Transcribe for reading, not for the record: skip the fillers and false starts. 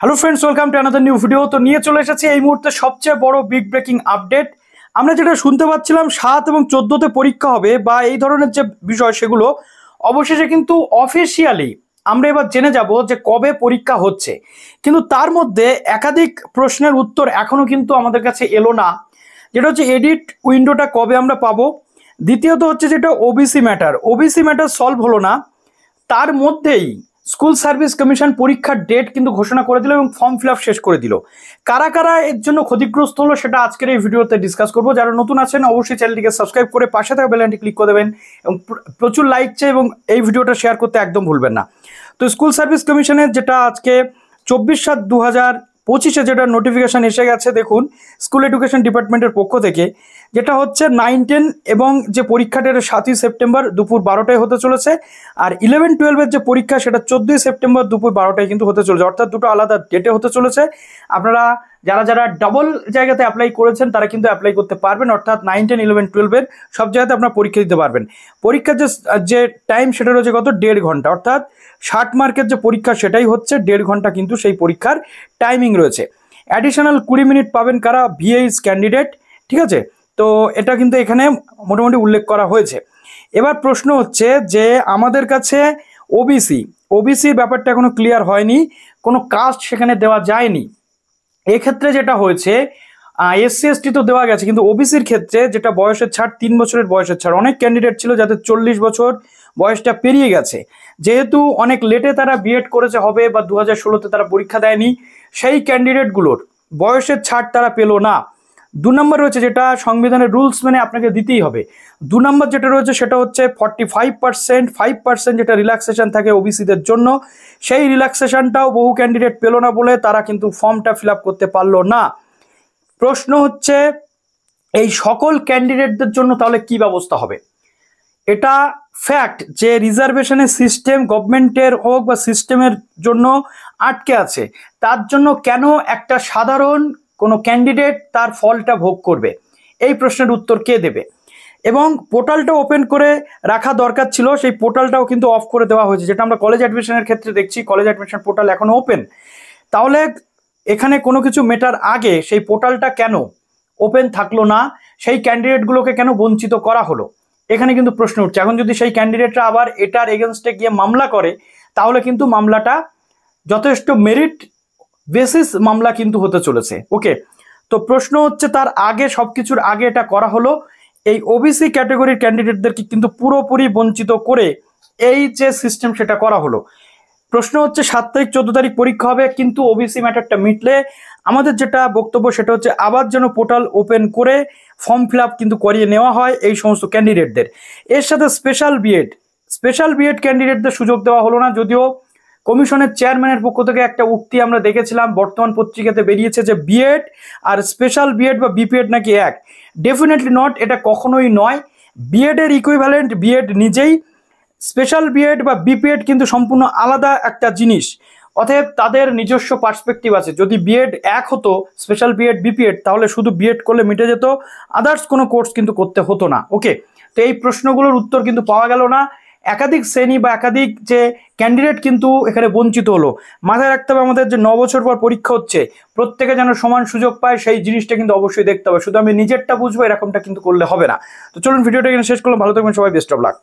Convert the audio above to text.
Hello friends, welcome to another new video. তো নিয়ে চলে এসেছি এই মুহূর্তে সবচেয়ে বড় বিগ ব্রেকিং আপডেট। আমরা যেটা শুনতে পাচ্ছিলাম 7 এবং 14তে পরীক্ষা হবে বা এই ধরনের যে বিষয়, সেগুলো অবশেষে কিন্তু অফিসিয়ালি আমরা এবার জেনে যাব যে কবে পরীক্ষা হচ্ছে। কিন্তু তার মধ্যে একাধিক প্রশ্নের উত্তর এখনো কিন্তু আমাদের কাছে এলো না। যেটা হচ্ছে এডিট উইন্ডোটা কবে আমরা পাবো, দ্বিতীয়ত হচ্ছে যেটা ওবিসি ম্যাটার সলভ হলো না। তার মধ্যেই স্কুল সার্ভিস কমিশন পরীক্ষার ডেট কিন্তু ঘোষণা করে দিল এবং ফর্ম ফিল আপ শেষ করে দিল। কারা কারা এর জন্য ক্ষতিগ্রস্ত হলো সেটা আজকের এই ভিডিওতে ডিসকাস করবো। যারা নতুন আছেন অবশ্যই চ্যানেলটিকে সাবস্ক্রাইব করে পাশে থাকা বেল আইকনটি ক্লিক করে দেবেন এবং প্রচুর লাইক চাই এবং এই ভিডিওটা শেয়ার করতে একদম ভুলবেন না। তো স্কুল সার্ভিস কমিশনের যেটা আজকে 24/7/2025 যেটা নোটিফিকেশন এসে গেছে, দেখুন স্কুল এডুকেশন ডিপার্টমেন্টের পক্ষ থেকে, যেটা হচ্ছে 9-10 এবং যে পরীক্ষাটা 7ই সেপ্টেম্বর দুপুর 12টায় হতে চলেছে। আর 11-12 যে পরীক্ষা সেটা 14ই সেপ্টেম্বর দুপুর 12টায় কিন্তু হতে চলেছে, অর্থাৎ দুটো আলাদা ডেটে হতে চলেছে। আপনারা যারা ডাবল জায়গাতে অ্যাপ্লাই করেছেন তারা কিন্তু অ্যাপ্লাই করতে পারবেন, অর্থাৎ 9-10-11-12 সব জায়গাতে আপনারা পরীক্ষা দিতে পারবেন। পরীক্ষার যে টাইম সেটা রয়েছে কত, 1.5 ঘন্টা, অর্থাৎ 60 মার্কের যে পরীক্ষা সেটাই হচ্ছে 1.5 ঘন্টা কিন্তু সেই পরীক্ষার টাইমিং রয়েছে। অ্যাডিশনাল 20 মিনিট পাবেন কারা, ভিএইচ ক্যান্ডিডেট, ঠিক আছে। তো এটা কিন্তু এখানে মোটামুটি উল্লেখ করা হয়েছে। এবার প্রশ্ন হচ্ছে যে আমাদের কাছে ওবিসির ব্যাপারটা এখনো ক্লিয়ার হয়নি, কোনো কাস্ট সেখানে দেওয়া যায়নি। এক্ষেত্রে যেটা হয়েছে, এসসি এসটি তো দেওয়া গেছে, কিন্তু ওবিসির ক্ষেত্রে যেটা বয়সের ছাড়, 3 বছরের বয়সের ছাড়, অনেক ক্যান্ডিডেট ছিল যাদের 40 বছর বয়সটা পেরিয়ে গেছে, যেহেতু অনেক লেটে তারা বিএড করেছে হবে বা 2016তে তারা পরীক্ষা দেয়নি, সেই ক্যান্ডিডেটগুলোর বয়সের ছাড় তারা পেলো না। 2 নম্বর রয়েছে যেটা সংবিধানের রুলস মেনে আপনাকে দিতেই হবে। 2 নম্বর যেটা রয়েছে সেটা হচ্ছে 45% যেটা রিল্যাক্সেশন থাকে ওবিসিদের জন্য, সেই রিল্যাক্সেশনটাও বহু ক্যান্ডিডেট পেলো না বলে তারা কিন্তু ফর্মটা ফিল আপ করতে পারলো না। প্রশ্ন হচ্ছে এই সকল ক্যান্ডিডেটদের জন্য তাহলে কি ব্যবস্থা হবে? এটা ফ্যাক্ট যে রিজার্ভেশনের সিস্টেম গভর্নমেন্টের হোক বা সিস্টেমের জন্য আটকে আছে, তার জন্য কেন একটা সাধারণ কোনো ক্যান্ডিডেট তার ফলটা ভোগ করবে? এই প্রশ্নের উত্তর কে দেবে? এবং পোর্টালটা ওপেন করে রাখা দরকার ছিল, সেই পোর্টালটাও কিন্তু অফ করে দেওয়া হয়েছে, যেটা আমরা কলেজ অ্যাডমিশনের ক্ষেত্রে দেখছি। কলেজ অ্যাডমিশন পোর্টাল এখনো ওপেন। তাহলে এখানে কোনো কিছু মেটার আগে সেই পোর্টালটা কেন ওপেন থাকলো না? সেই ক্যান্ডিডেটগুলোকে কেন বঞ্চিত করা হলো? এখানে কিন্তু প্রশ্ন উঠছে। এখন যদি সেই ক্যান্ডিডেটরা আবার এটার এগেনস্টে গিয়ে মামলা করে, তাহলে কিন্তু মামলাটা যথেষ্ট মেরিট বেসিস মামলা কিন্তু হতে চলেছে। ওকে, তো প্রশ্ন হচ্ছে তার আগে, সবকিছুর আগে এটা করা হলো, এই ওবিসি ক্যাটাগরির ক্যান্ডিডেটদেরকে কিন্তু পুরোপুরি বঞ্চিত করে এই যে সিস্টেম সেটা করা হলো। প্রশ্ন হচ্ছে 7 তারিখ 14 তারিখ পরীক্ষা হবে, কিন্তু ওবিসি ম্যাটারটা মিটলে আমাদের যেটা বক্তব্য সেটা হচ্ছে আবার যেন পোর্টাল ওপেন করে ফর্ম ফিল আপ কিন্তু করিয়ে নেওয়া হয় এই সমস্ত ক্যান্ডিডেটদের। এর সাথে স্পেশাল বিএড ক্যান্ডিডেটদের সুযোগ দেওয়া হলো না, যদিও কমিশনের চেয়ারম্যানের পক্ষ থেকে একটা উক্তি আমরা দেখেছিলাম, বর্তমান পত্রিকাতে বেরিয়েছে যে বিএড আর স্পেশাল বিএড বা বিপিএড নাকি এক। ডেফিনেটলি নট, এটা কখনোই নয়। বিএড এর ইকুইভ্যালেন্ট বিএড নিজেই, স্পেশাল বিএড বা বিপিএড কিন্তু সম্পূর্ণ আলাদা একটা জিনিস। অতএব তাদের নিজস্ব পার্সপেক্টিভ আছে। যদি বিএড এক হতো, স্পেশাল বিএড বিপিএড, তাহলে শুধু বিএড করলে মিটে যেত, আদার্স কোনো কোর্স কিন্তু করতে হতো না। ওকে, তো এই প্রশ্নগুলোর উত্তর কিন্তু পাওয়া গেল না। একাধিক শ্রেণী বা একাধিক যে ক্যান্ডিডেট কিন্তু এখানে বঞ্চিত হলো। মাথায় রাখতে হবে আমাদের যে 9 বছর পর পরীক্ষা হচ্ছে, প্রত্যেকে যেন সমান সুযোগ পায়, সেই জিনিসটা কিন্তু অবশ্যই দেখতে হবে। শুধু আমি নিজেরটা বুঝবো এরকমটা কিন্তু করলে হবে না। তো চলুন ভিডিওটা এখানে শেষ করলাম। ভালো থাকবেন সবাই, বেস্ট অফ লাক।